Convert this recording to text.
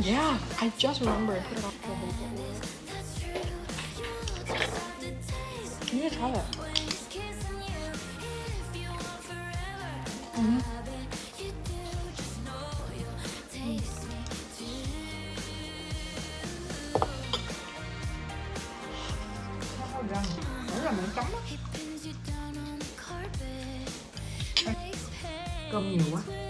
Yeah, I just remembered. Put it on. You need to try it. Cơm nhiều quá.